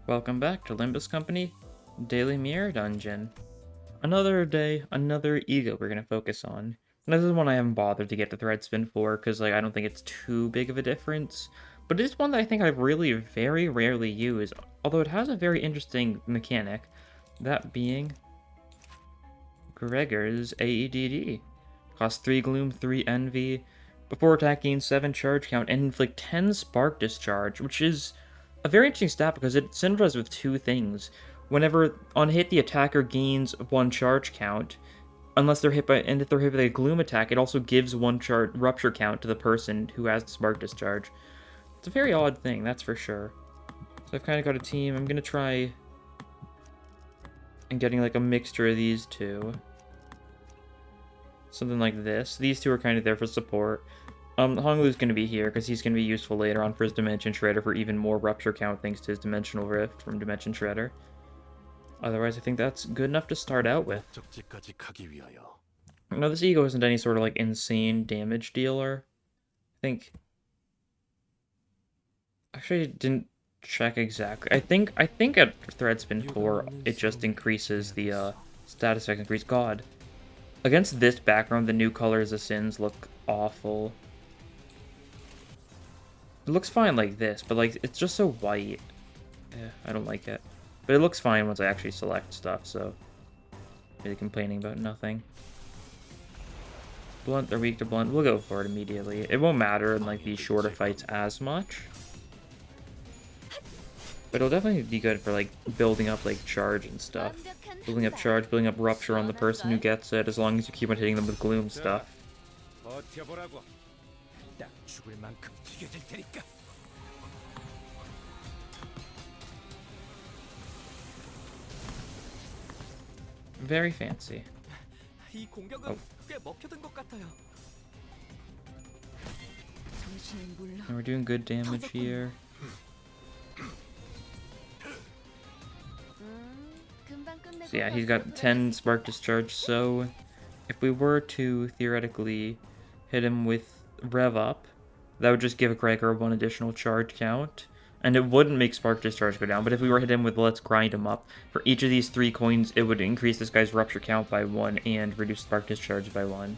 Welcome back to Limbus Company Daily Mirror Dungeon. Another day, another E.G.O we're going to focus on. And this is one I haven't bothered to get the thread spin for, because I don't think it's too big of a difference. But it is one that I think I really very rarely use, although it has a very interesting mechanic. That being Gregor's AEDD. Costs 3 Gloom, 3 Envy. Before attacking, 7 charge count, and inflict 10 Spark Discharge, which is a very interesting stat because it synergizes with two things. Whenever on hit, the attacker gains 1 charge count, unless they're hit by, and if they're hit by a Gloom attack, it also gives 1 rupture count to the person who has the Spark Discharge. It's a very odd thing, that's for sure. So I've kind of got a team. I'm gonna try and getting like a mixture of these two. Something like this. These two are kind of there for support. Honglu's going to be here because he's going to be useful later on for his Dimension Shredder for even more rupture count thanks to his Dimensional Rift from Dimension Shredder. Otherwise, I think that's good enough to start out with. Now, this E.G.O isn't any sort of like insane damage dealer. I think... Actually, I didn't check exactly. I think at Thread Spin 4, it just increases the status effect increase. God. Against this background, the new colors of Sins look awful. It looks fine like this, but like it's just so white. Yeah, I don't like it. But it looks fine once I actually select stuff, so really complaining about nothing. Blunt, they're weak to blunt. We'll go for it immediately. It won't matter in like these shorter fights as much. But it'll definitely be good for like building up like charge and stuff. Building up charge, building up rupture on the person who gets it, as long as you keep on hitting them with gloom stuff. Very fancy. Oh. And we're doing good damage here. So yeah, he's got 10 Spark Discharge, so if we were to theoretically hit him with Rev Up, that would just give Gregor 1 additional charge count, and it wouldn't make Spark Discharge go down, but if we were to hit him with Let's Grind Him Up, for each of these 3 coins, it would increase this guy's Rupture count by 1 and reduce Spark Discharge by 1.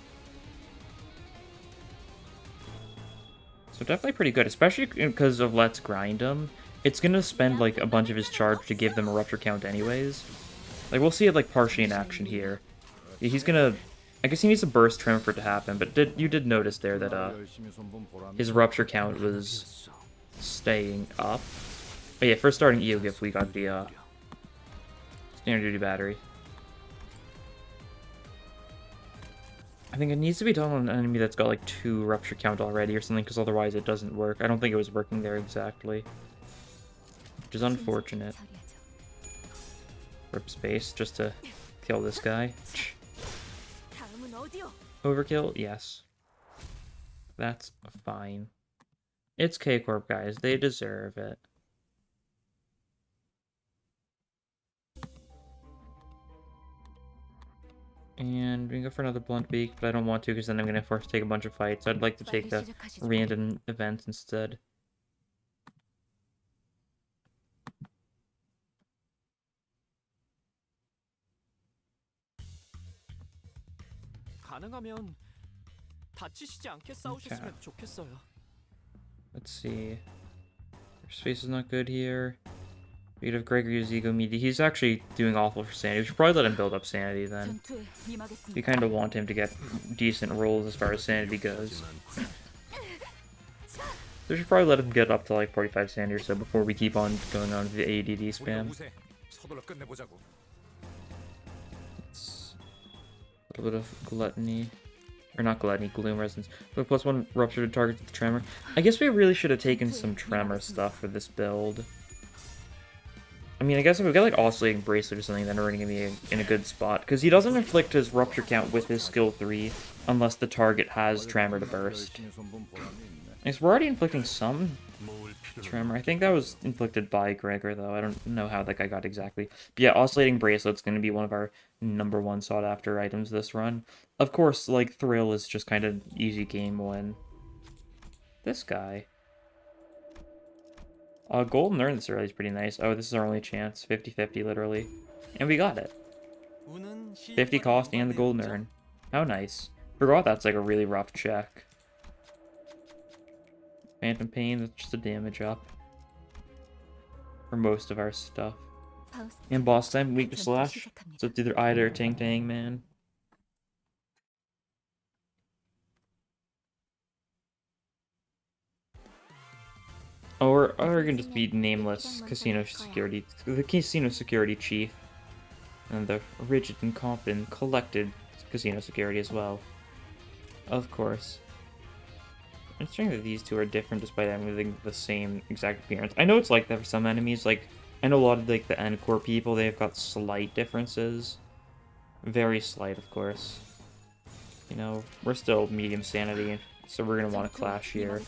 So definitely pretty good, especially because of Let's Grind Him. It's gonna spend like a bunch of his charge to give them a Rupture count anyways. Like, we'll see it, like, partially in action here. He's gonna... I guess he needs a burst trim for it to happen, but you did notice there that, his rupture count was staying up. But yeah, first starting E.O gift, we got the, standard duty battery. I think it needs to be done on an enemy that's got, like, 2 rupture count already or something, because otherwise it doesn't work. I don't think it was working there exactly. Which is unfortunate. Rip space just to kill this guy. Overkill? Yes. That's fine. It's K-Corp, guys. They deserve it. And we can go for another Blunt Beak, but I don't want to because then I'm going to force to take a bunch of fights. I'd like to take the random events instead. Okay. Let's see. Space is not good here. We'd have Gregor use E.G.O immediately. He's actually doing awful for sanity. We should probably let him build up sanity then. We kind of want him to get decent rolls as far as sanity goes. We should probably let him get up to like 45 sanity or so before we keep on going on with the ADD spam. It's a little bit of gluttony. Or not gluttony, gloom resistance. But +1 rupture to target with the tremor. I guess we really should have taken some tremor stuff for this build. I mean, I guess if we get like oscillating bracelet or something, then we're gonna be in a good spot. Because he doesn't inflict his rupture count with his skill 3 unless the target has tremor to burst. I guess we're already inflicting some tremor. I think that was inflicted by Gregor, though. I don't know how that guy got exactly. But yeah, oscillating bracelet's going to be one of our #1 sought after items this run. Of course, like, Thrill is just kind of easy game win. This guy. Golden urn this early is pretty nice. Oh, this is our only chance. 50-50, literally. And we got it. 50 cost and the golden urn. How nice. Forgot that's like a really rough check. Phantom Pain, that's just a damage up. For most of our stuff. And boss time, weak to slash. So it's either Ida or Tang Tang, man. Or we can just be nameless casino security, the casino security chief, and the rigid and competent collected casino security as well. Of course. I'm saying that these two are different despite having the same exact appearance. I know it's like that for some enemies. Like I know a lot of like the end core people, they've got slight differences, very slight, of course. You know, we're still medium sanity, so we're gonna want to clash here.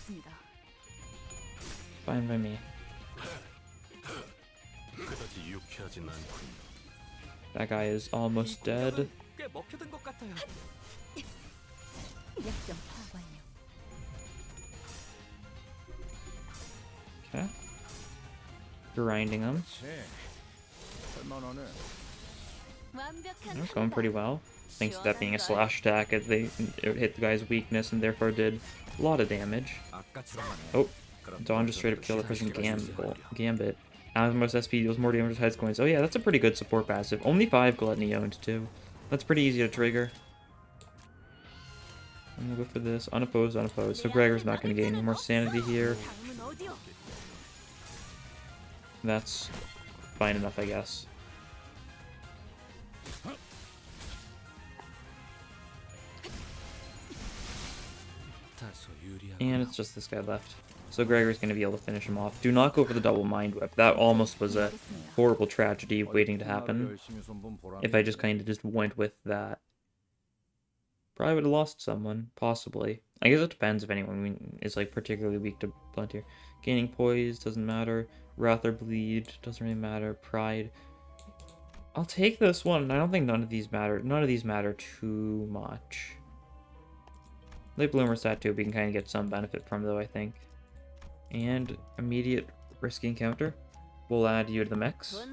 Fine by me. That guy is almost dead. Okay. Grinding him. That's going pretty well. Thanks to that being a slash attack, it hit the guy's weakness and therefore did a lot of damage. Oh. Dawn just straight up killed the person Gambit. Most SP deals more damage with heads coins. Oh yeah, that's a pretty good support passive. Only 5 Gluttony owned too. That's pretty easy to trigger. I'm gonna go for this. Unopposed, unopposed. So Gregor's not gonna gain any more sanity here. That's fine enough, I guess. And it's just this guy left. So Gregor's going to be able to finish him off. Do not go for the double mind whip. That almost was a horrible tragedy waiting to happen. If I just kind of just went with that. Probably would have lost someone. Possibly. I guess it depends if anyone is like particularly weak to blunt here. Gaining poise doesn't matter. Wrath or bleed doesn't really matter. Pride. I'll take this one. I don't think none of these matter. None of these matter too much. Late Bloomer's tattoo we can kind of get some benefit from though, I think. And immediate risky encounter. We'll add you to the mix.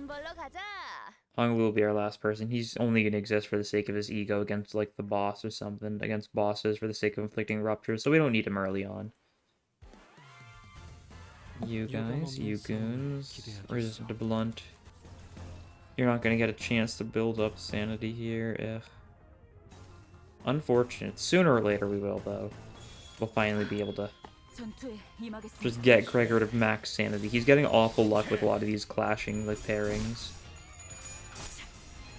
Honglu will be our last person. He's only going to exist for the sake of his ego against like the boss or something. Against bosses for the sake of inflicting ruptures. So we don't need him early on. You guys, you goons. Resistant to blunt. You're not going to get a chance to build up sanity here. Ugh. Unfortunate. Sooner or later we will though. We'll finally be able to just get Gregor to max sanity. He's getting awful luck with a lot of these clashing like pairings.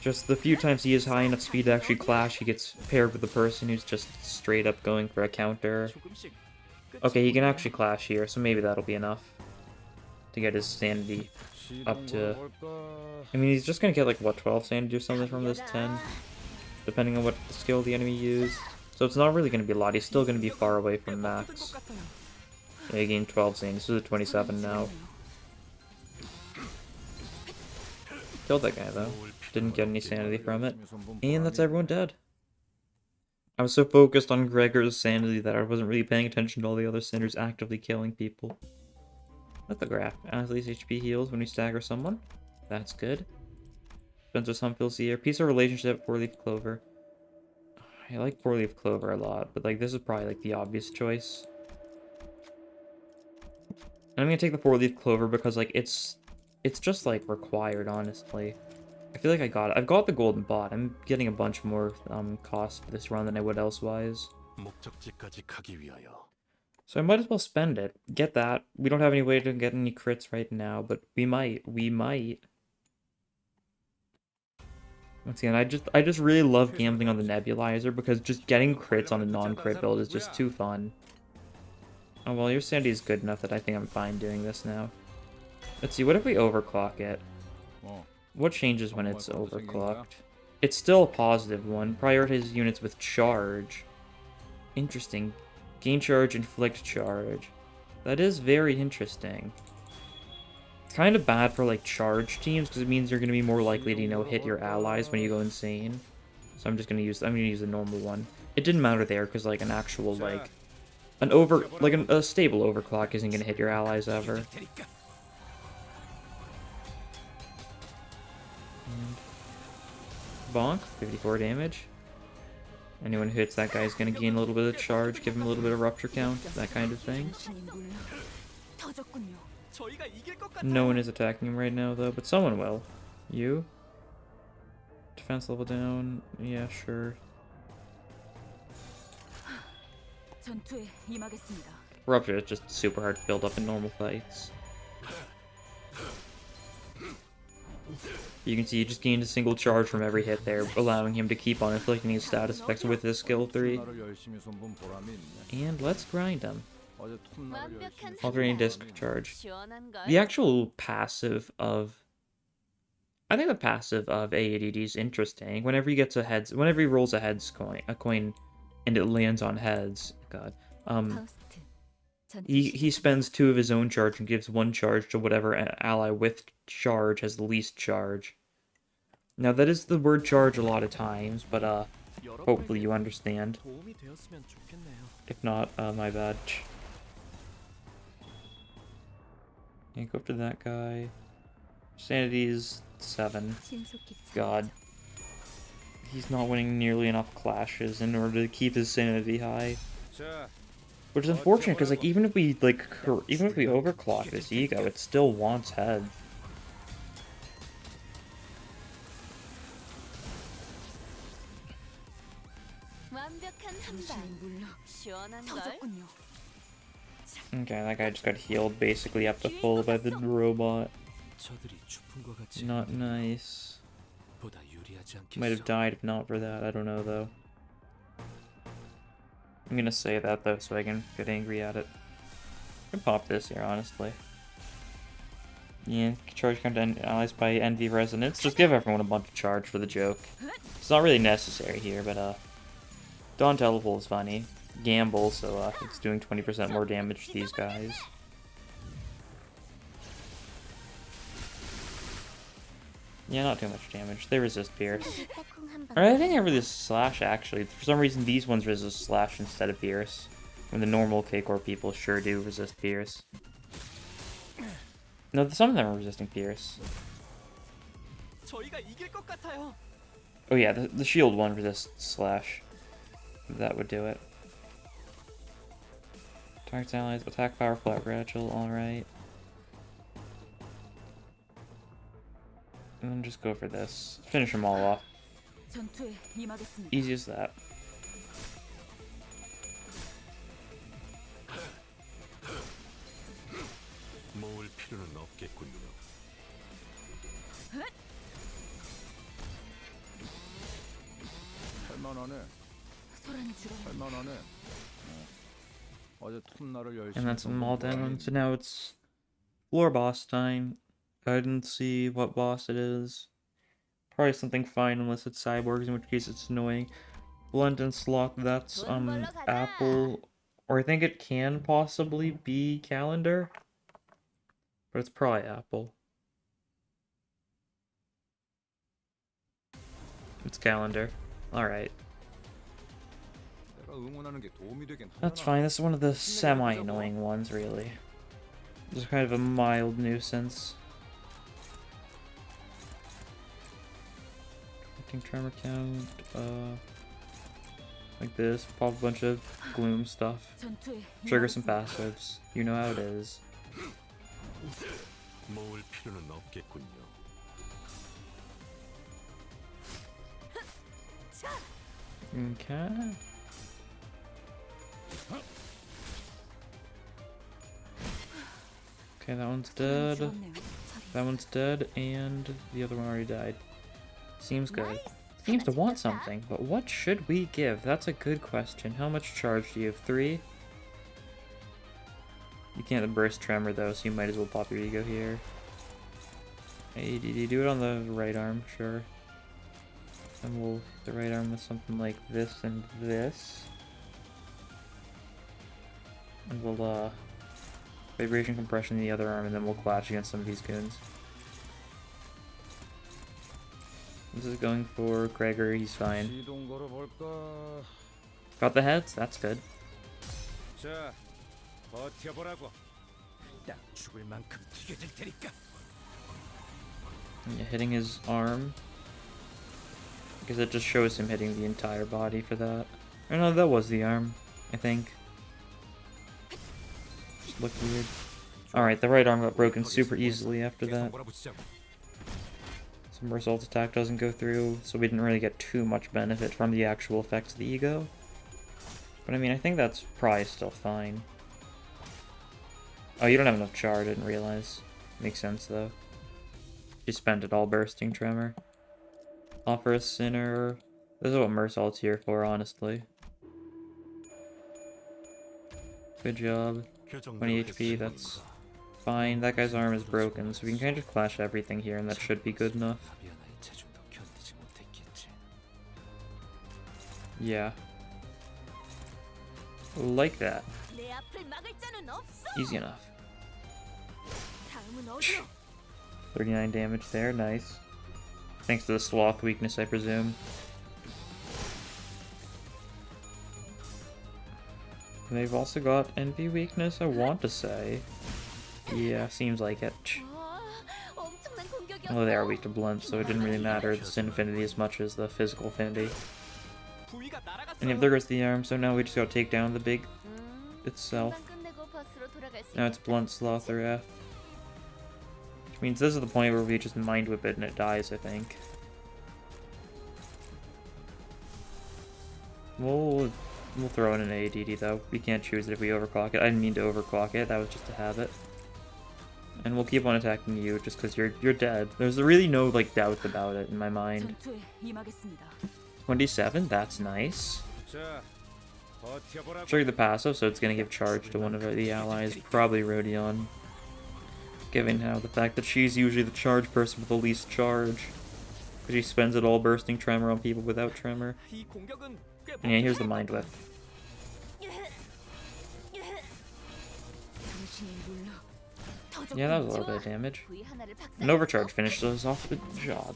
Just the few times he has high enough speed to actually clash, he gets paired with the person who's just straight up going for a counter. Okay, he can actually clash here, so maybe that'll be enough to get his sanity up to... I mean, he's just gonna get like, what, 12 sanity or something from this 10? Depending on what skill the enemy used. So it's not really gonna be a lot, he's still gonna be far away from max. Yeah, he gained 12 sanity, this is a 27 now. Killed that guy though. Didn't get any sanity from it. And that's everyone dead. I was so focused on Gregor's sanity that I wasn't really paying attention to all the other sinners actively killing people. Let the graph. Athlete's HP heals when we stagger someone. That's good. Spencer's Hump fills the air. Peace of relationship, 4-leaf clover. I like 4-leaf clover a lot, but like this is probably like the obvious choice. And I'm gonna take the 4-leaf clover because like it's just like required, honestly. I feel like I got it. I've got the golden bot. I'm getting a bunch more cost for this run than I would elsewise. So I might as well spend it. Get that. We don't have any way to get any crits right now, but we might. We might. Once again, I just really love gambling on the nebulizer because just getting crits on a non-crit build is just too fun. Oh well, your sanity is good enough that I think I'm fine doing this now. Let's see, what if we overclock it? What changes when it's overclocked? It's still a positive one. Prioritize units with charge. Interesting. Gain charge, inflict charge. That is very interesting. It's kind of bad for like charge teams because it means you're going to be more likely to, you know, hit your allies when you go insane. So I'm gonna use the normal one. It didn't matter there because like an actual like a stable overclock isn't going to hit your allies ever. Bonk, 54 damage. Anyone who hits that guy is going to gain a little bit of charge, give him a little bit of rupture count, that kind of thing. No one is attacking him right now, though, but someone will. You? Defense level down. Yeah, sure. Rupture is just super hard to build up in normal fights. You can see he just gained a single charge from every hit there, allowing him to keep on inflicting his status effects with his skill 3. And let's grind him. Alternating disc charge. The actual passive of... I think the passive of AADD is interesting. Whenever he gets a heads... Whenever he rolls a coin, and it lands on heads... God. He spends 2 of his own charge and gives 1 charge to whatever ally with charge has the least charge. Now that is the word charge a lot of times, but hopefully you understand. If not, my bad. Can't go up to that guy. Sanity is 7. God. He's not winning nearly enough clashes in order to keep his sanity high. Which is unfortunate, because like even if we overclock this E.G.O, it still wants head. Okay, that guy just got healed basically up to full by the robot. Not nice. Might have died if not for that, I don't know though. I'm gonna say that though so I can get angry at it. I can pop this here, honestly. Yeah, charge count allies by envy resonance. Just give everyone a bunch of charge for the joke. It's not really necessary here, but Dawn Teleport is funny. Gamble, so it's doing 20% more damage to these guys. Yeah, not too much damage. They resist Pierce. Or I think I resist Slash, actually. For some reason, these ones resist Slash instead of Pierce. When the normal K-Core people sure do resist Pierce. No, some of them are resisting Pierce. Oh yeah, the shield one resists Slash. That would do it. Target's allies, attack power, flat gradual, alright. And then just go for this. Finish them all off. Easy as that. And that's them all down. So now it's floor boss time. I didn't see what boss it is. Probably something fine unless it's cyborgs, in which case it's annoying. Blunt and Sloth, that's Apple. Or I think it can possibly be Calendar. But it's probably Apple. It's Calendar. Alright. That's fine, this is one of the semi-annoying ones, really. It's kind of a mild nuisance. Tremor count, like this, pop a bunch of gloom stuff, trigger some passives, you know how it is. Okay. Okay, that one's dead. That one's dead, and the other one already died. Seems good. Seems to want something, but what should we give? That's a good question. How much charge do you have? 3? You can't burst Tremor though, so you might as well pop your E.G.O here. ADD, do it on the right arm, sure. And we'll the right arm with something like this and this. And we'll vibration compression in the other arm, and then we'll clash against some of these goons. This is going for Gregor, he's fine. Got the heads? That's good. Yeah, hitting his arm. Because it just shows him hitting the entire body for that. Or no, that was the arm, I think. Just looked weird. Alright, the right arm got broken super easily after that. Somersault attack doesn't go through, so we didn't really get too much benefit from the actual effects of the E.G.O. But I mean, I think that's probably still fine. Oh, you don't have enough char, I didn't realize. Makes sense, though. You spent it all bursting Tremor. Offer a Sinner. This is what Mersault's here for, honestly. Good job. 20 HP, that's fine. That guy's arm is broken, so we can kind of clash everything here, and that should be good enough. Yeah. Like that. Easy enough. 39 damage there, nice. Thanks to the sloth weakness, I presume. They've also got envy weakness, I want to say. Yeah, seems like it. Well, they are weak to blunt, so it didn't really matter the sin affinity as much as the physical affinity. And if there goes the arm, so now we just gotta take down the big itself. Now it's blunt sloth or F. Which means this is the point where we just mind whip it and it dies, I think. We'll throw in an ADD though. We can't choose it if we overclock it. I didn't mean to overclock it, that was just a habit. And we'll keep on attacking you just because you're dead. There's really no like doubt about it in my mind. 27, that's nice. Show you the passive, so it's gonna give charge to one of the allies, probably Rodion. Given how the fact that she's usually the charge person with the least charge. Because she spends it all bursting Tremor on people without Tremor. And yeah, here's the Mind Whip. Yeah, that was a little bit of damage. An overcharge finishes off the job.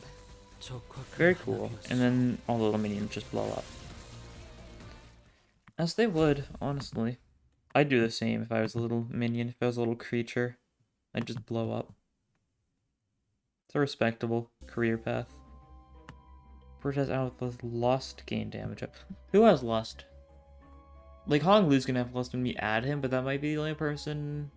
Very cool. And then all the little minions just blow up. As they would, honestly. I'd do the same if I was a little minion, if I was a little creature. I'd just blow up. It's a respectable career path. Protest out with Lust gain damage up. Who has Lust? Like, Hong Lu's gonna have Lust when we add him, but that might be the only person...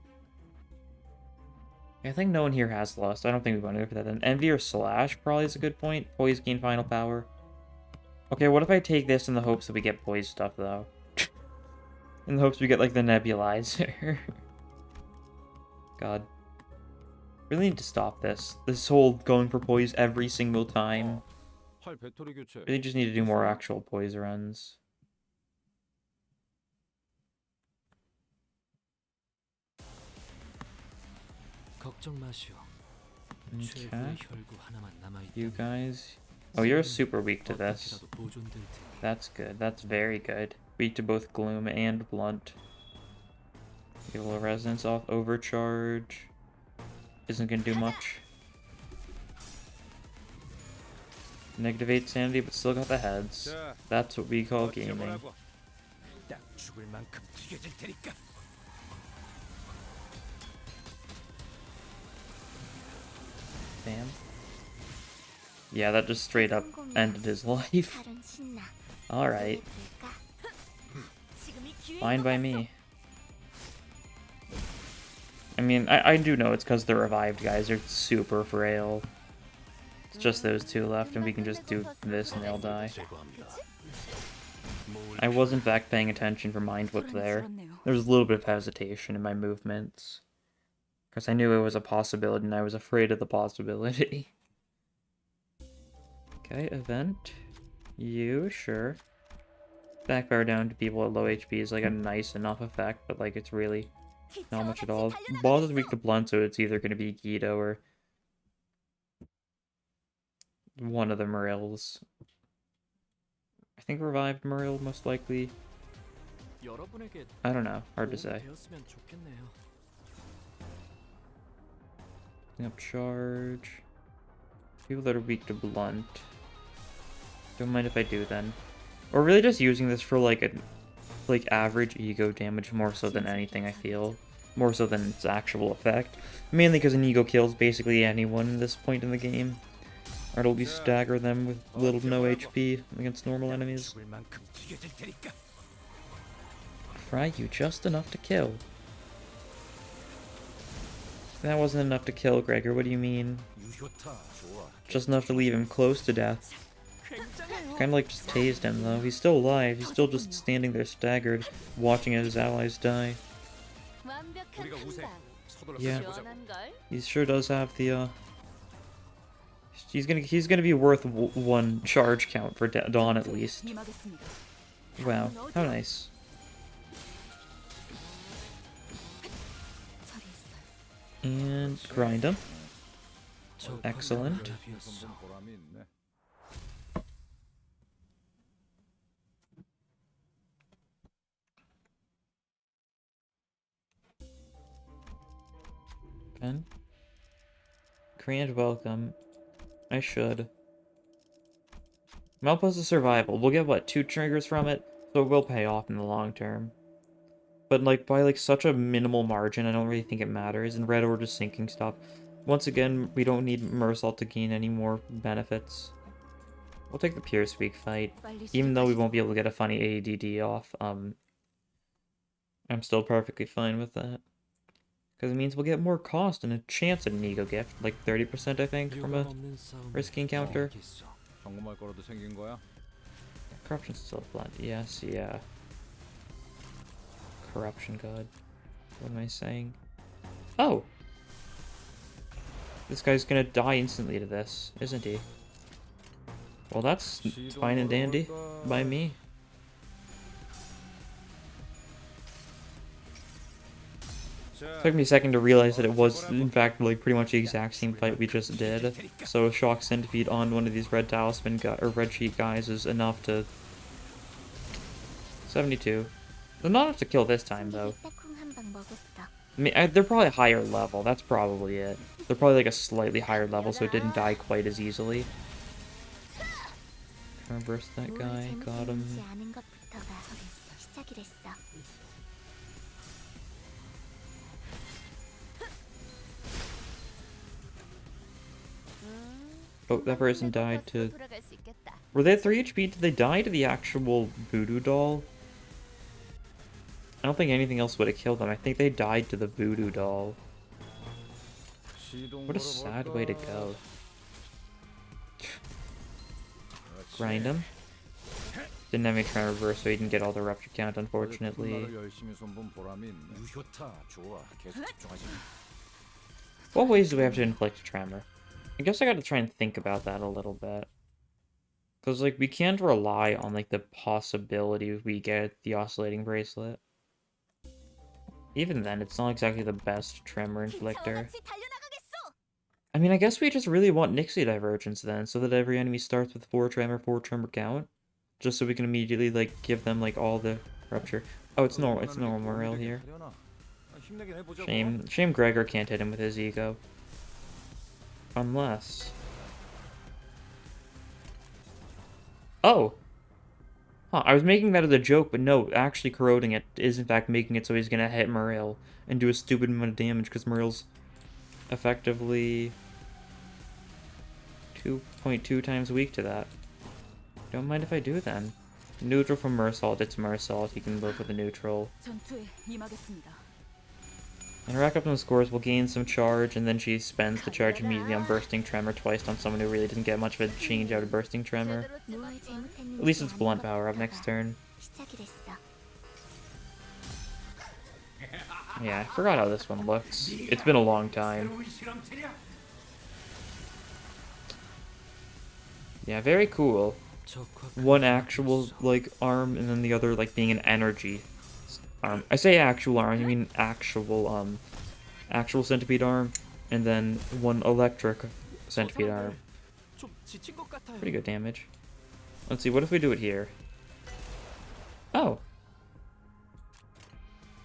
I think no one here has Lust. I don't think we want to go for that then. Envy or Slash probably is a good point. Poise gain final power. Okay, what if I take this in the hopes that we get Poise stuff, though? In the hopes we get, like, the Nebulizer. God. Really need to stop this. This whole going for Poise every single time. Really just need to do more actual Poise runs. Okay. You guys. Oh, you're super weak to this. That's good. That's very good. Weak to both Gloom and Blunt. Evil Resonance off Overcharge. Isn't gonna do much. Negative 8 sanity, but still got the heads. That's what we call gaming. Damn. Yeah, that just straight up ended his life. Alright. Fine by me. I mean, I do know it's because the revived guys are super frail. It's just those two left, and we can just do this and they'll die. I was in fact paying attention for Mind Whip there. There was a little bit of hesitation in my movements. Because I knew it was a possibility, and I was afraid of the possibility. Okay, event. You, sure. Backfire down to people at low HP is like a nice enough effect, but like it's really not much at all. Boss is weak to blunt, so it's either going to be E.G.O or one of the Morils. I think revived Moril, most likely. I don't know, hard to say. Up charge. People that are weak to blunt. Don't mind if I do then. Or really just using this for like average E.G.O damage more so than anything, I feel. More so than its actual effect. Mainly because an E.G.O kills basically anyone at this point in the game. Or it'll be stagger them with little to no HP against normal enemies. Fry you just enough to kill. That wasn't enough to kill Gregor, what do you mean? Just enough to leave him close to death. Kinda like just tased him though. He's still alive, he's still just standing there staggered, watching as his allies die. Yeah. He sure does have the He's gonna be worth one charge count for Dawn at least. Wow, how nice. And grind him. Excellent. Pen. Grand welcome. I should. Malpost is survival. We'll get, what, 2 triggers from it? So it will pay off in the long term. But, like, by, like, such a minimal margin, I don't really think it matters. And Red Order's sinking stuff. Once again, we don't need Mersault to gain any more benefits. We'll take the Pierce Weak fight. Even though we won't be able to get a funny ADD off, I'm still perfectly fine with that. Because it means we'll get more cost and a chance at an E.G.O gift. Like 30%, I think, from a risky encounter. Corruption's still blood. Yes, yeah. Corruption god. What am I saying? Oh! This guy's gonna die instantly to this, isn't he? Well, that's fine and dandy by me. It took me a second to realize that it was, in fact, like pretty much the exact same fight we just did. So Shock Centipede on one of these red talisman or red sheet guys is enough to 72. They're not enough to kill this time though. I mean, they're probably higher level. That's probably it. They're probably like a slightly higher level, so it didn't die quite as easily. Trying to burst that guy. Got him. Oh, that person died to... Were they at 3 HP? Did they die to the actual voodoo doll? I don't think anything else would have killed them. I think they died to the voodoo doll. What a sad way to go. Grind him. Didn't have any try reverse, so he didn't get all the rupture count, unfortunately. What ways do we have to inflict a tremor? I guess I gotta try and think about that a little bit. Because, like, we can't rely on, like, the possibility we get the oscillating bracelet. Even then, it's not exactly the best tremor inflictor. I mean, I guess we just really want Nixie Divergence then, so that every enemy starts with 4 tremor count. Just so we can immediately, like, give them, like, all the rupture. Oh, it's normal morale here. Shame Gregor can't hit him with his E.G.O. Unless... Oh! Huh, I was making that as a joke, but no, actually corroding it is in fact making it so he's gonna hit Muriel and do a stupid amount of damage, because Muriel's effectively 2.2 times weak to that. Don't mind if I do then. Neutral from Mersault, it's Mersault, he can live with a neutral. And rack up some scores, we'll gain some charge, and then she spends the charge immediately on Bursting Tremor twice on someone who really didn't get much of a change out of Bursting Tremor. At least it's Blunt Power up next turn. Yeah, I forgot how this one looks. It's been a long time. Yeah, very cool. One actual, like, arm, and then the other, like, being an energy arm. I say actual arm, I mean actual centipede arm, and then one electric centipede arm. Pretty good damage. Let's see, what if we do it here? Oh.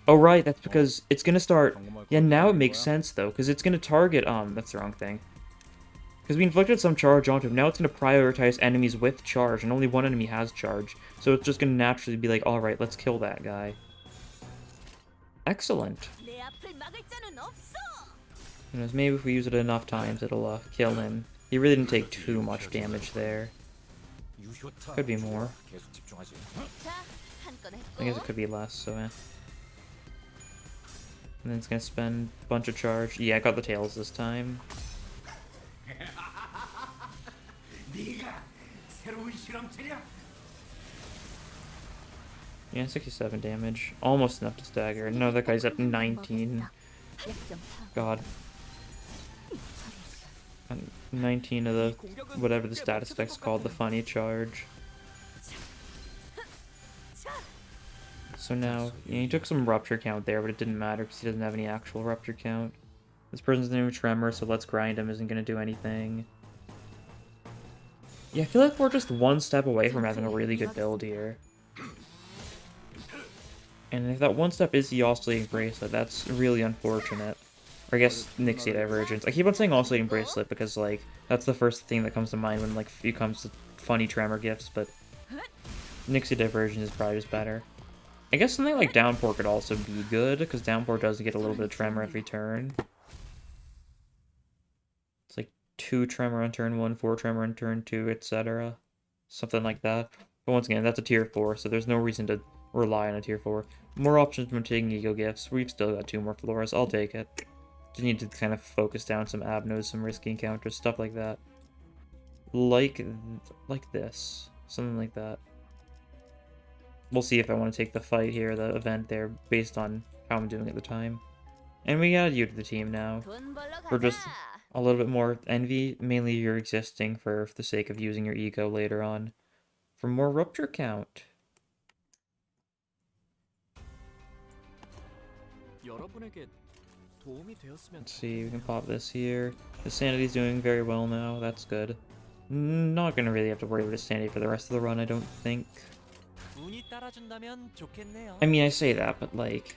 Oh, right, that's because it's gonna start... Yeah, now it makes sense, though, because it's gonna target, that's the wrong thing. Because we inflicted some charge onto him, now it's gonna prioritize enemies with charge, and only one enemy has charge. So it's just gonna naturally be like, alright, let's kill that guy. Excellent. Who knows, maybe if we use it enough times, it'll kill him. He really didn't take too much damage there. Could be more. I guess it could be less, so yeah. And then it's gonna spend a bunch of charge. Yeah, I got the tails this time. Yeah, 67 damage. Almost enough to stagger. No, that guy's at 19. God. 19 of the, whatever the status effect's called, the funny charge. So now, he took some rupture count there, but it didn't matter because he doesn't have any actual rupture count. This person's name is Tremor, so let's grind him isn't going to do anything. Yeah, I feel like we're just one step away from having a really good build here. And if that one step is the oscillating bracelet, that's really unfortunate. Or I guess Nixie Divergence. I keep on saying oscillating bracelet because, like, that's the first thing that comes to mind when, like, it comes to funny Tremor gifts, but Nixie Divergence is probably just better. I guess something like Downpour could also be good, because Downpour does get a little bit of Tremor every turn. It's like 2 Tremor on turn 1, 4 Tremor on turn 2, etc. Something like that. But once again, that's a tier 4, so there's no reason to rely on a tier 4. More options when taking E.G.O gifts. We've still got 2 more floors. I'll take it. Just need to kind of focus down some abnos, some risky encounters, stuff like that. Like this. Something like that. We'll see if I want to take the fight here, the event there, based on how I'm doing at the time. And we add you to the team now. For just a little bit more envy, mainly you're existing for the sake of using your E.G.O later on. For more rupture count. Let's see, we can pop this here. The sanity's doing very well now, that's good. Not gonna really have to worry about his sanity for the rest of the run, I don't think. I mean, I say that, but like...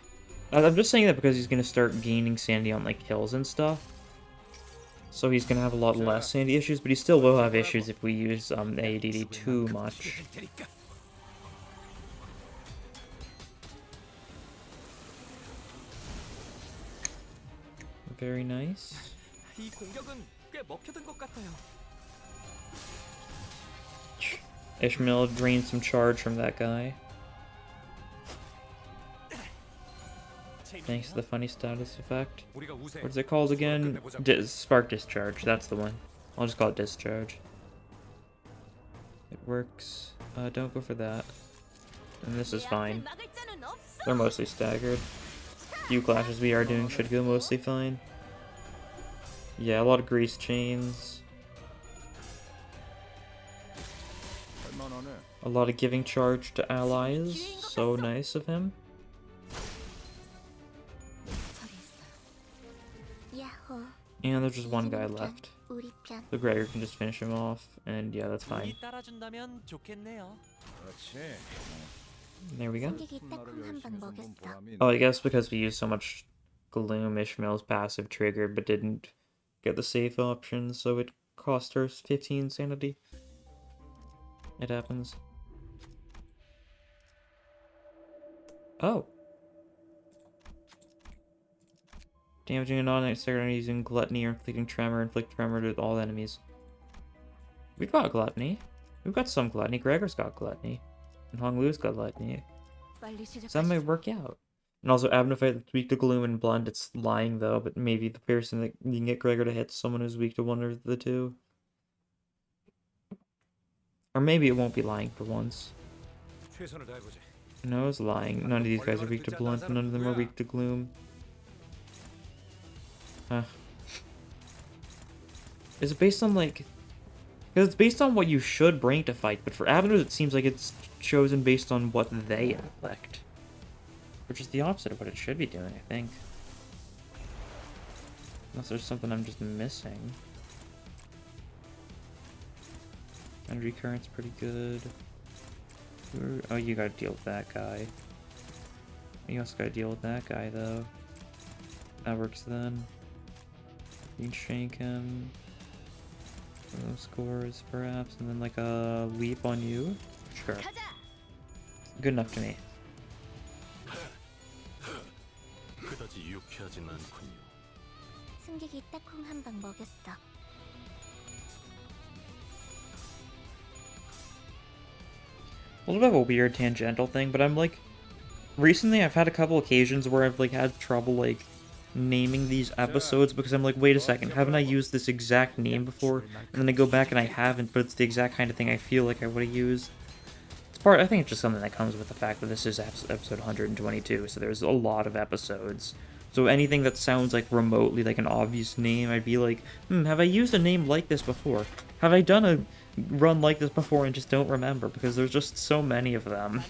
I'm just saying that because he's gonna start gaining sanity on like kills and stuff. So he's gonna have a lot less sanity issues, but he still will have issues if we use ADD too much. Very nice. Ishmael drained some charge from that guy. Thanks to the funny status effect. What's it called again? Spark Discharge, that's the one. I'll just call it Discharge. It works. Don't go for that. And this is fine. They're mostly staggered. Few clashes we are doing should go mostly fine. Yeah, a lot of grease chains. A lot of giving charge to allies. So nice of him. And there's just one guy left. So Gregor can just finish him off, and yeah, that's fine. There we go. Oh, I guess because we used so much Gloom, Ishmael's passive triggered, but didn't get the safe option, so it cost her 15 sanity. It happens. Oh. Damaging a non-external using Gluttony or inflicting Tremor, inflict Tremor to all enemies. We've got Gluttony. We've got some Gluttony. Gregor's got Gluttony. And Hong Lu's got Gluttony. So that might work out. And also, Abnify that's weak to Gloom and Blunt. It's lying though, but maybe the person that you can get Gregor to hit someone who's weak to one or the two. Or maybe it won't be lying for once. No, it's lying. None of these guys are weak to Blunt, none of them are weak to Gloom. Huh. Is it based on, like... Because it's based on what you should bring to fight, but for Avenues it seems like it's chosen based on what they inflict. Which is the opposite of what it should be doing, I think. Unless there's something I'm just missing. Energy current's pretty good. Oh, you gotta deal with that guy. You also gotta deal with that guy, though. That works then. You can shank him. Those scores, perhaps, and then like a leap on you? Sure. Good enough to me. A little bit of a weird tangential thing, but I'm like, recently I've had a couple occasions where I've like had trouble like naming these episodes because I'm like, wait a second, haven't I used this exact name before? And then I go back and I haven't, but it's the exact kind of thing I feel like I would have used. I think it's just something that comes with the fact that this is episode 122, so there's a lot of episodes. So anything that sounds like remotely like an obvious name, I'd be like, have I used a name like this before? Have I done a run like this before and just don't remember? Because there's just so many of them.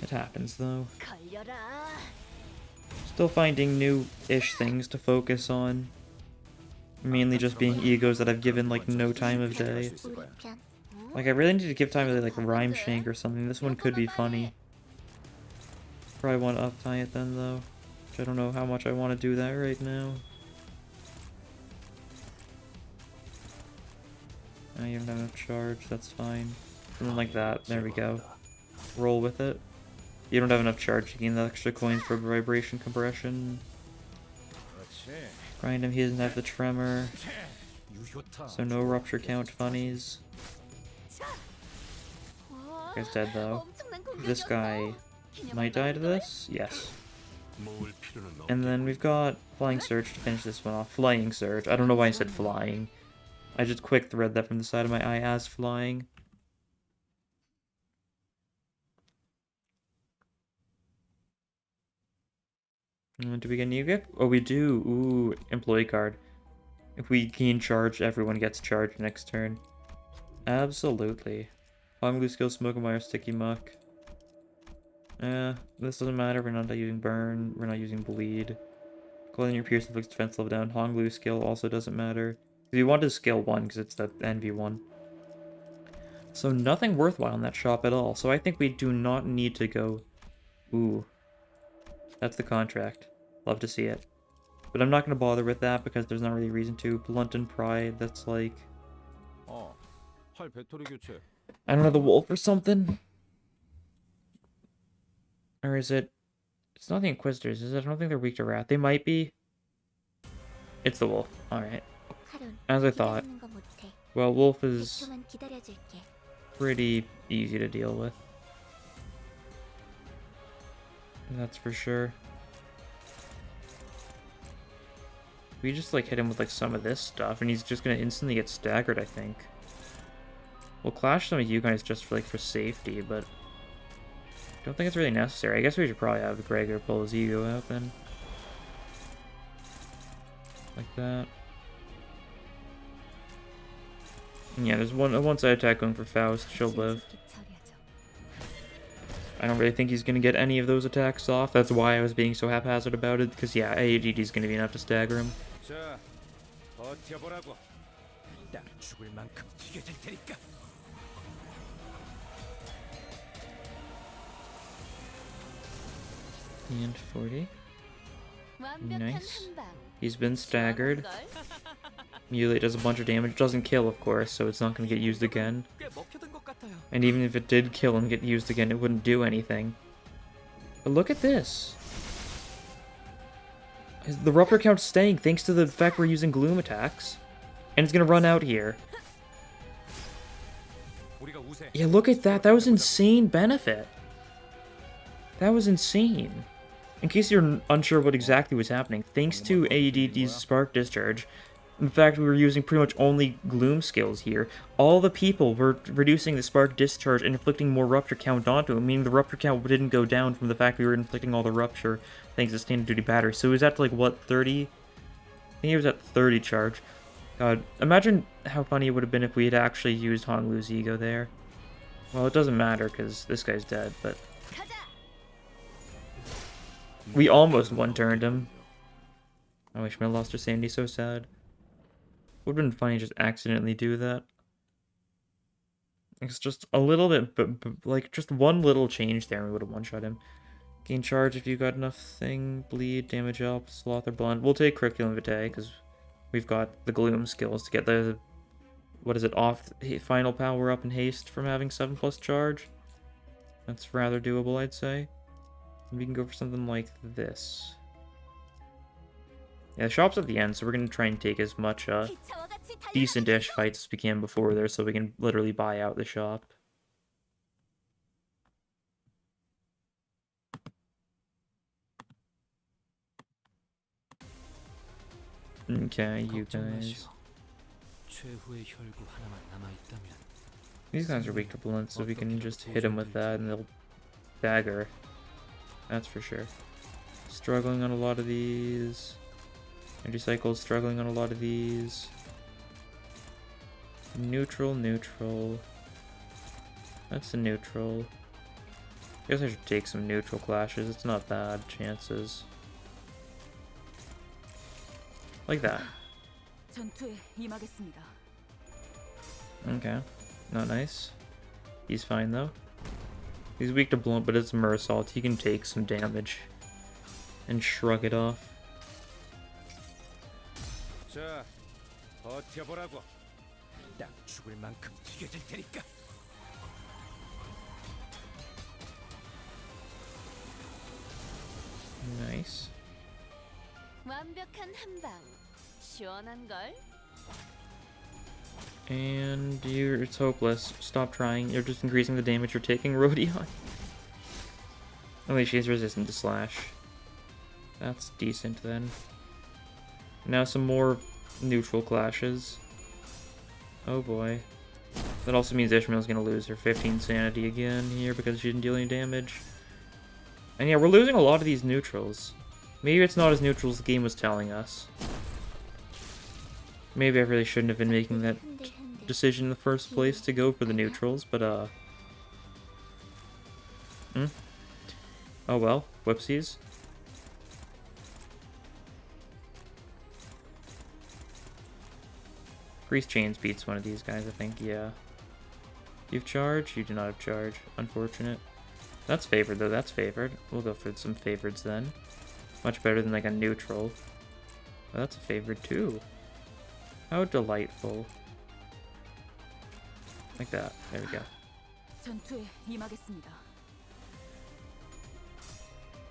It happens, though. Still finding new-ish things to focus on. Mainly just being E.G.Os that I've given, like, no time of day. Like, I really need to give time to, like, Rhyme Shank or something. This one could be funny. Probably want to uptie it then, though. Which I don't know how much I want to do that right now. Oh, you don't have enough charge, that's fine. Something like that, there we go. Roll with it. You don't have enough charge to gain the extra coins for vibration compression. Grind him, he doesn't have the tremor. So no rupture count funnies. Guy's dead though. This guy might die to this? Yes. And then we've got Flying Surge to finish this one off. Flying Surge. I don't know why I said flying. I just quick thread that from the side of my eye as flying. Do we get an E.G.O? Oh, we do. Ooh, employee card. If we gain charge, everyone gets charged next turn. Absolutely. Honglu skill, Smoke and Wire, Sticky Muck. This doesn't matter. We're not using Burn. We're not using Bleed. Clothing your Pierce inflicts defense level down. Honglu skill also doesn't matter. We want to skill 1 because it's the NV1. So nothing worthwhile in that shop at all. So I think we do not need to go... Ooh. That's the contract. Love to see it. But I'm not going to bother with that because there's not really a reason to. Blunt and Pride, that's like... I don't know, the Wolf or something? Or is it... It's not the Inquisitors, is it? I don't think they're weak to Wrath. They might be. It's the Wolf. Alright. As I thought. Well, Wolf is pretty easy to deal with. That's for sure. We just like hit him with like some of this stuff and he's just gonna instantly get staggered, I think. We'll clash some of you guys just for like for safety, but I don't think it's really necessary. I guess we should probably have Gregor pull his E.G.O out then. Like that. And yeah, there's a one-side attack going for Faust. She'll live. I don't really think he's going to get any of those attacks off. That's why I was being so haphazard about it. Because, yeah, AADD is going to be enough to stagger him. And 40. Nice. He's been staggered. Mutilate does a bunch of damage. Doesn't kill, of course, so it's not going to get used again. And even if it did kill and get used again, it wouldn't do anything. But look at this. The rupture count's staying thanks to the fact we're using gloom attacks. And it's going to run out here. Yeah, look at that. That was insane benefit. That was insane. In case you're unsure what exactly was happening, thanks to AED's Spark Discharge, in fact we were using pretty much only Gloom skills here, all the people were reducing the Spark Discharge and inflicting more Rupture count onto him, meaning the Rupture count didn't go down from the fact we were inflicting all the Rupture thanks to Standard Duty Battery. So he was at like, what, 30? I think he was at 30 charge. God, imagine how funny it would have been if we had actually used Honglu's E.G.O there. Well, it doesn't matter because this guy's dead, but... We almost one-turned him. I wish I lost her Sandy, so sad. Would have been funny to just accidentally do that. It's just a little bit, but like just one little change there and we would have one-shot him. Gain charge if you got enough thing, bleed, damage up, sloth or blunt. We'll take Curriculum Vitae because we've got the Gloom skills to get the, what is it, off final power up and haste from having 7+ charge. That's rather doable, I'd say. We can go for something like this. Yeah, the shop's at the end, so we're gonna try and take as much decent-ish fights as we can before there, so we can literally buy out the shop. Okay, you guys. These guys are weak to blunt, so we can just hit them with that and they'll dagger. That's for sure. Struggling on a lot of these. Energy cycle's struggling on a lot of these. Neutral, neutral. That's a neutral. I guess I should take some neutral clashes. It's not bad chances. Like that. Okay. Not nice. He's fine though. He's weak to blunt, but it's Mersault. He can take some damage and shrug it off. Nice. And it's hopeless. Stop trying. You're just increasing the damage you're taking, Rodion. Oh wait, she's resistant to slash. That's decent then. Now some more neutral clashes. Oh boy. That also means Ishmael's gonna lose her 15 sanity again here because she didn't deal any damage. And yeah, we're losing a lot of these neutrals. Maybe it's not as neutral as the game was telling us. Maybe I really shouldn't have been making that decision in the first place to go for the neutrals, but oh well, whoopsies. Priest Chains beats one of these guys, I think, yeah. You have charge? You do not have charge. Unfortunate. That's favored, though. That's favored. We'll go for some favorites then. Much better than, like, a neutral. Oh, that's a favored, too. How delightful. Like that. There we go.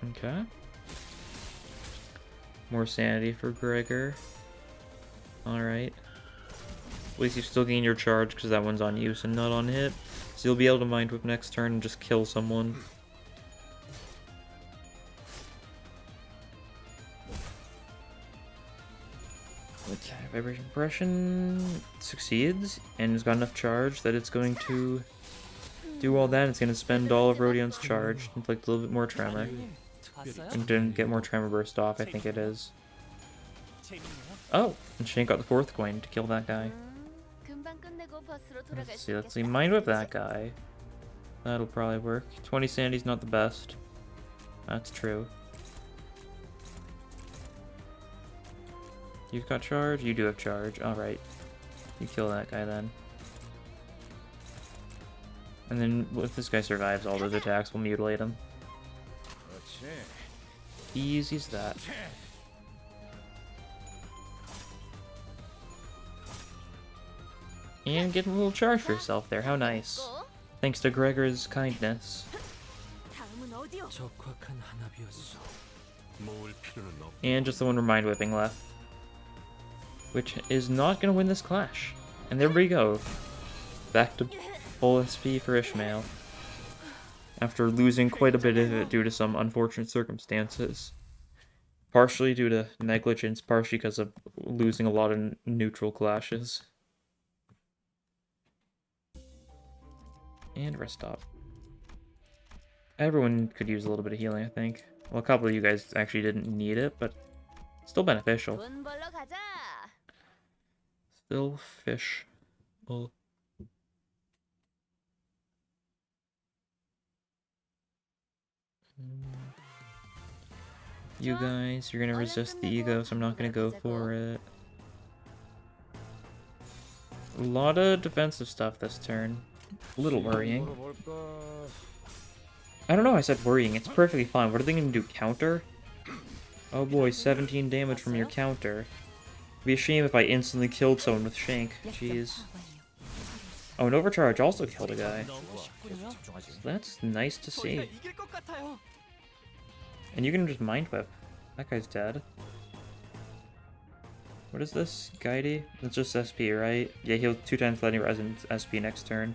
Okay. More sanity for Gregor. Alright. At least you still gain your charge because that one's on use and not on hit. So you'll be able to Mind Whip next turn and just kill someone. Okay, Vibration Impression succeeds and it's got enough charge that it's going to do all that. It's going to spend all of Rodion's charge, inflict a little bit more tremor, and then get more tremor burst off, I think it is. Oh, and Shank got the 4th coin to kill that guy. Let's see, Mind Whip that guy. That'll probably work. 20 sanity's not the best. That's true. You've got charge? You do have charge. Alright. You kill that guy then. And then if this guy survives all those attacks, we'll mutilate him. Easy as that. And get a little charge for yourself there. How nice. Thanks to Gregor's kindness. And just the one Mind Whipping left. Which is not going to win this clash. And there we go. Back to full SP for Ishmael. After losing quite a bit of it due to some unfortunate circumstances. Partially due to negligence, partially because of losing a lot of neutral clashes. And rest stop. Everyone could use a little bit of healing, I think. Well, a couple of you guys actually didn't need it, but still beneficial. Still fish. Well, you guys, you're gonna resist the E.G.O, so I'm not gonna go for it. A lot of defensive stuff this turn. A little worrying. I don't know, I said worrying. It's perfectly fine. What are they gonna do? Counter? Oh boy, 17 damage from your counter. It'd be a shame if I instantly killed someone with Shank. Jeez. Oh, an overcharge also killed a guy. So that's nice to see. And you can just Mind Whip. That guy's dead. What is this? Guidey? It's just SP, right? Yeah, he'll 2 times Lightning Resonance SP next turn.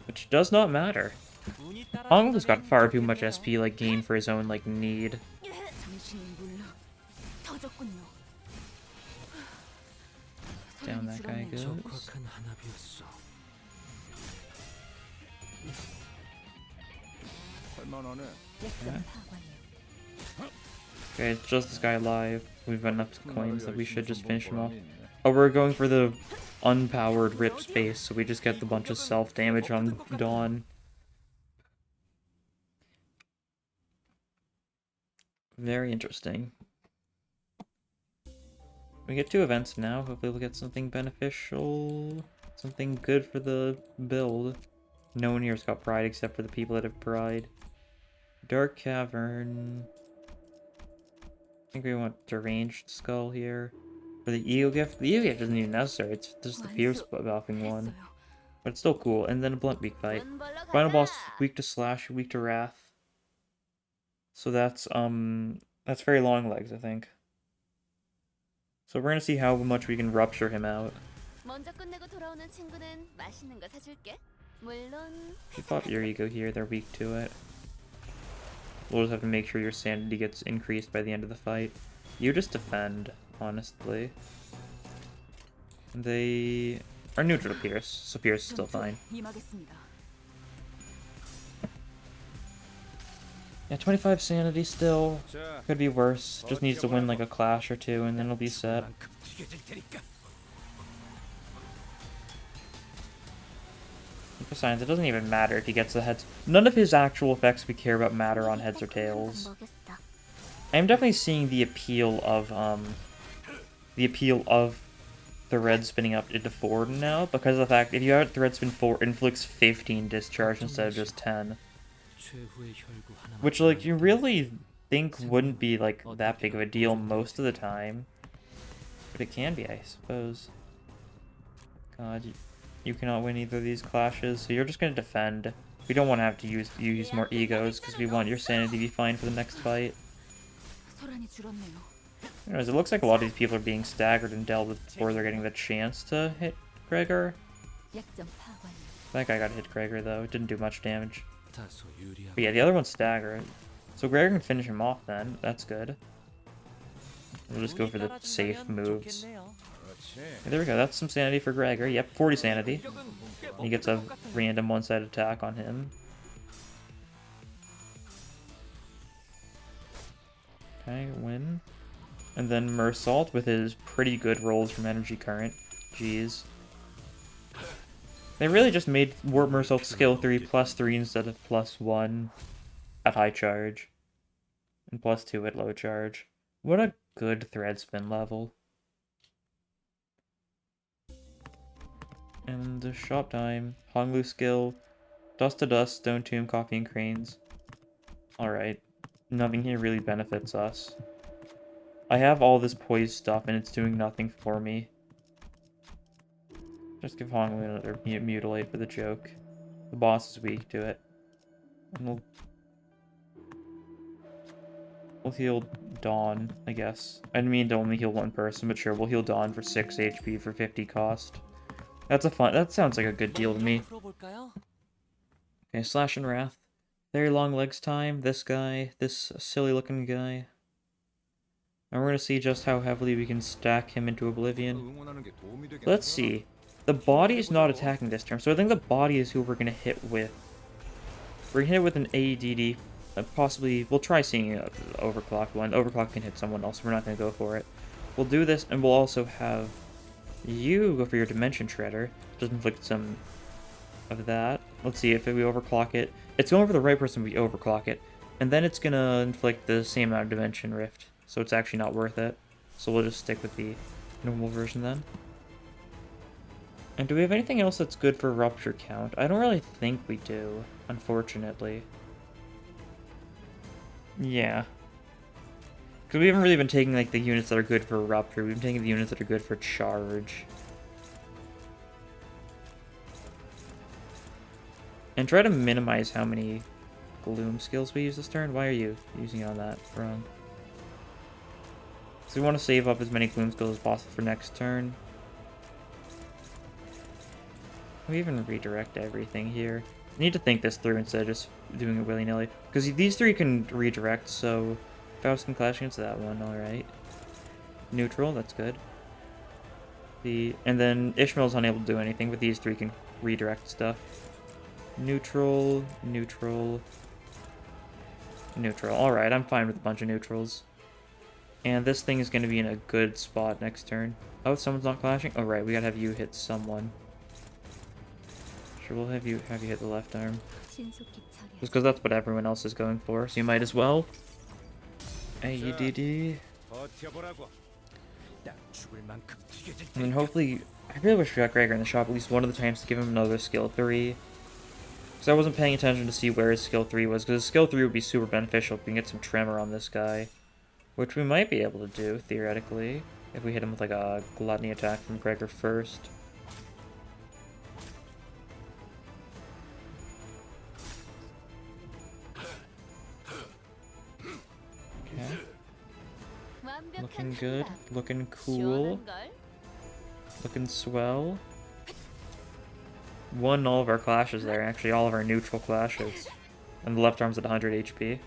Which does not matter. Honglu's got far too much SP like gain for his own like need. Down that guy goes. Okay, it's just this guy alive. We've got enough coins that we should just finish him off. Oh, we're going for the unpowered rip space, so we just get the bunch of self-damage on Dawn. Very interesting. We get 2 events now. Hopefully we'll get something beneficial. Something good for the build. No one here's got pride except for the people that have pride. Dark Cavern. I think we want deranged skull here. For the E.G.O gift. The E.G.O gift isn't even necessary. It's just the pierce buffing one. But it's still cool. And then a blunt beak fight. Final boss, weak to slash, weak to wrath. So that's very long legs, I think. So we're gonna see how much we can rupture him out. If you pop your E.G.O here, they're weak to it. We'll just have to make sure your sanity gets increased by the end of the fight. You just defend, honestly. They are neutral to Pierce, so Pierce is still fine. Yeah, 25 sanity still. Could be worse. Just needs to win like a clash or 2 and then it'll be set. Besides, it doesn't even matter if he gets the heads. None of his actual effects we care about matter on heads or tails. I am definitely seeing the appeal of the red spinning up into 4 now, because of the fact if you have the red spin 4 inflicts 15 discharge instead of just 10. Which like you really think wouldn't be like that big of a deal most of the time. But it can be, I suppose. God, you cannot win either of these clashes, so you're just gonna defend. We don't want to have to use more E.G.Os because we want your sanity to be fine for the next fight. Anyways, it looks like a lot of these people are being staggered and dealt with before they're getting the chance to hit Gregor. That guy got to hit Gregor though, it didn't do much damage. But yeah, the other one's staggered. So Gregor can finish him off then, that's good. We'll just go for the safe moves. There we go, that's some sanity for Gregor. Yep, 40 sanity. He gets a random one-sided attack on him. Okay, win. And then Mersault with his pretty good rolls from Energy Current. Jeez. They really just made Warp Mersault's skill 3 +3 instead of +1 at high charge. And +2 at low charge. What a good thread spin level. And the shop time. Honglu skill. Dust to Dust, Stone Tomb, Coffee and Cranes. Alright. Nothing here really benefits us. I have all this poise stuff and it's doing nothing for me. Just give Honglu another mutilate for the joke. The boss is weak to it. And we'll heal Dawn, I guess. I didn't mean to only heal one person, but sure, we'll heal Dawn for 6 HP for 50 cost. That sounds like a good deal to me. Okay, Slash and Wrath. Very long legs time. This guy, this silly looking guy. And we're gonna see just how heavily we can stack him into Oblivion. Let's see. The body is not attacking this turn, so I think the body is who we're gonna hit with. We're gonna hit with an ADD. Possibly, we'll try seeing an Overclock one. Overclock can hit someone else, we're not gonna go for it. We'll do this, and we'll also have you go for your Dimension Shredder. Just inflict some of that. Let's see if we overclock it. It's going for the right person if we overclock it. And then it's gonna inflict the same amount of Dimension Rift. So it's actually not worth it. So we'll just stick with the normal version then. And do we have anything else that's good for Rupture count? I don't really think we do, unfortunately. Yeah. Because we haven't really been taking like the units that are good for Rupture, we've been taking the units that are good for Charge. And try to minimize how many Gloom skills we use this turn. Why are you using it on that? Wrong. So we want to save up as many gloom skills as possible for next turn. We even redirect everything here. I need to think this through instead of just doing it willy-nilly. Because these three can redirect, so Faust can clash against that one, alright. Neutral, that's good. And then Ishmael's unable to do anything, but these three can redirect stuff. Neutral, neutral, neutral. Alright, I'm fine with a bunch of neutrals. And this thing is going to be in a good spot next turn. Oh, someone's not clashing? Oh, right, we gotta have you hit someone. Sure, we'll have you hit the left arm. Just because that's what everyone else is going for, so you might as well. AEDD. And then hopefully, I really wish we got Gregor in the shop at least one of the times to give him another skill 3. Because I wasn't paying attention to see where his skill 3 was, because his skill 3 would be super beneficial if we can get some tremor on this guy. Which we might be able to do, theoretically, if we hit him with like a gluttony attack from Gregor first. Okay. Looking good, looking cool, looking swell. Won all of our clashes there, actually all of our neutral clashes. And the left arm's at 100 HP.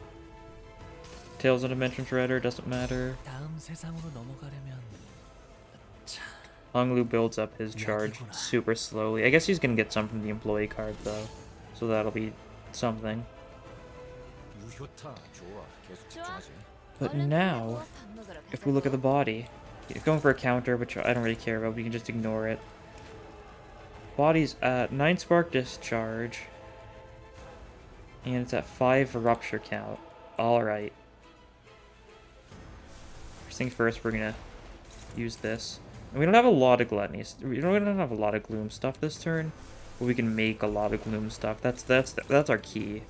Tails of Dimension Shredder, doesn't matter. Honglu builds up his charge super slowly. I guess he's gonna get some from the employee card though. So that'll be something. But now, if we look at the body, he's going for a counter, which I don't really care about, we can just ignore it. Body's at 9 spark discharge. And it's at 5 rupture count. Alright. First things first, we're gonna use this. And we don't have a lot of gluttonies. We don't have a lot of gloom stuff this turn, but we can make a lot of gloom stuff. That's our key.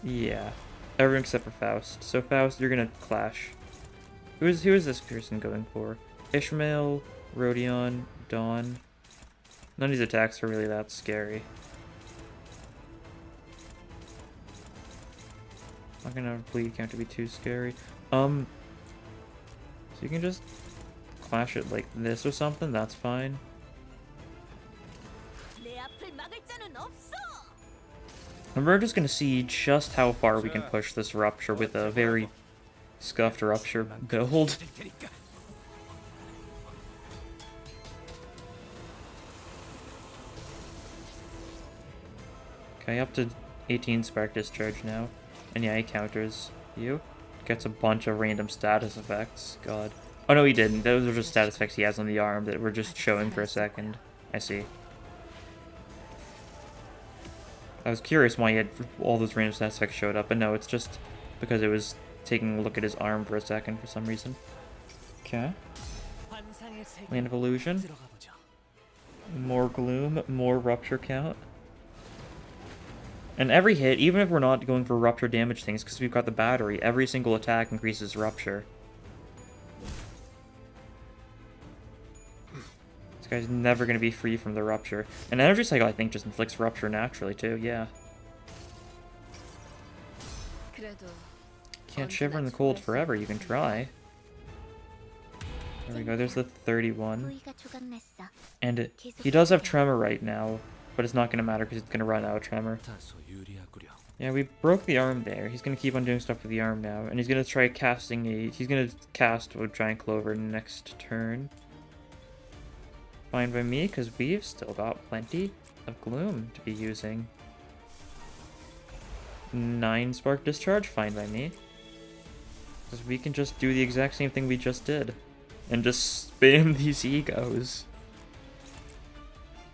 Yeah. Everyone except for Faust. So Faust, you're gonna clash. Who is this person going for? Ishmael, Rodion, Dawn. None of these attacks are really that scary. Not gonna have a bleed count to be too scary. So you can just clash it like this or something, that's fine. And we're just gonna see just how far we can push this rupture with a very scuffed rupture build. Okay, up to 18 spark discharge now. And yeah, he counters you. Gets a bunch of random status effects. God. Oh no, he didn't. Those are just status effects he has on the arm that we're just showing for a second. I see. I was curious why he had all those random status effects showed up, but no, it's just because it was taking a look at his arm for a second for some reason. Okay. Land of Illusion. More gloom, more rupture count. And every hit, even if we're not going for rupture damage things, because we've got the battery, every single attack increases rupture. This guy's never going to be free from the rupture. And Energy Cycle, I think, just inflicts rupture naturally, too, yeah. Can't shiver in the cold forever, you can try. There we go, there's the 31. And he does have Tremor right now, but it's not going to matter because it's going to run out of Tremor. Yeah, we broke the arm there. He's going to keep on doing stuff with the arm now. And he's going to try casting he's going to cast a Giant Clover next turn. Fine by me, because we've still got plenty of Gloom to be using. 9 Spark Discharge, fine by me. Because we can just do the exact same thing we just did. And just spam these E.G.Os.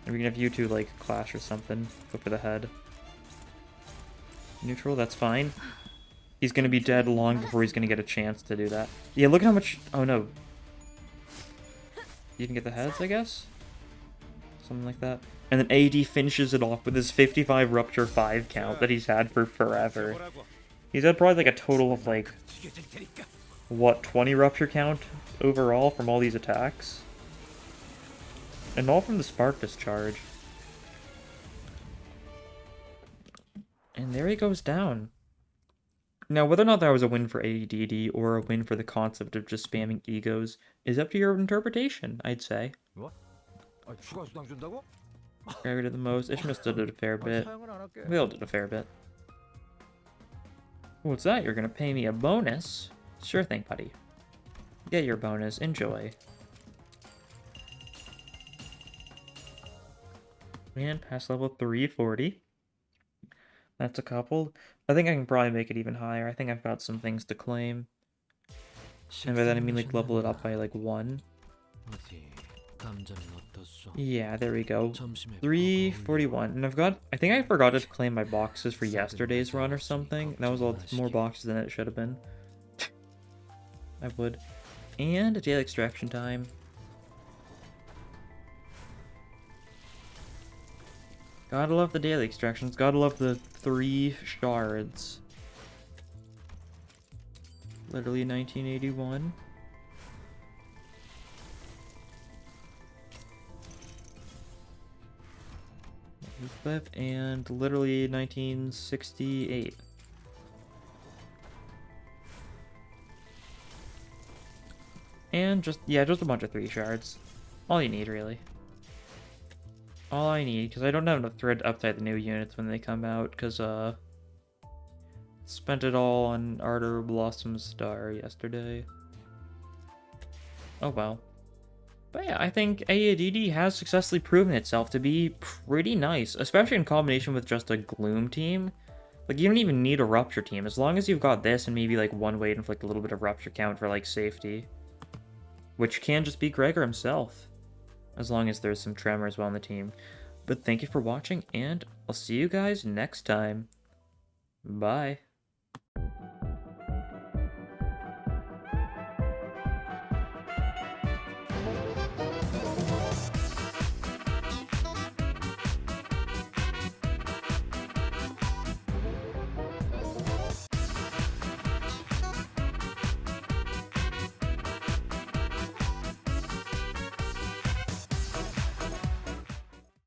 And we can have you two, like, clash or something. Go for the head. Neutral, that's fine. He's gonna be dead long before he's gonna get a chance to do that. Yeah, look at how much... Oh, no. You can get the heads, I guess? Something like that. And then AD finishes it off with his 55 Rupture 5 count that he's had for forever. He's had probably, like, a total of, like... What, 20 Rupture count overall from all these attacks? And all from the Spark Discharge. And there he goes down. Now, whether or not that was a win for ADD or a win for the concept of just spamming E.G.Os is up to your interpretation, I'd say. 뭐? 추가 수당 준다고? Gregor did the most. Ishmael still did a fair bit. 사용은 안 할게. We all did a fair bit. What's that? You're gonna pay me a bonus? Sure thing, buddy. Get your bonus. Enjoy. And past level 340. That's a couple. I think I can probably make it even higher. I think I've got some things to claim. And by that I mean like level it up by like 1. Yeah, there we go. 341. And I think I forgot to claim my boxes for yesterday's run or something. That was a lot more boxes than it should have been. I would. And a daily extraction time. Gotta love the daily extractions. Gotta love the 3 shards. Literally 1981. Clip and literally 1968. And just a bunch of 3 shards. All you need, really. All I need, because I don't have enough thread to update the new units when they come out, because, spent it all on Ardor Blossom Star yesterday. Oh well. But yeah, I think AADD has successfully proven itself to be pretty nice, especially in combination with just a Gloom team. Like, you don't even need a Rupture team, as long as you've got this and maybe, like, one way to inflict a little bit of Rupture count for, like, safety. Which can just be Gregor himself, as long as there's some Tremor as well on the team. But thank you for watching, and I'll see you guys next time. Bye.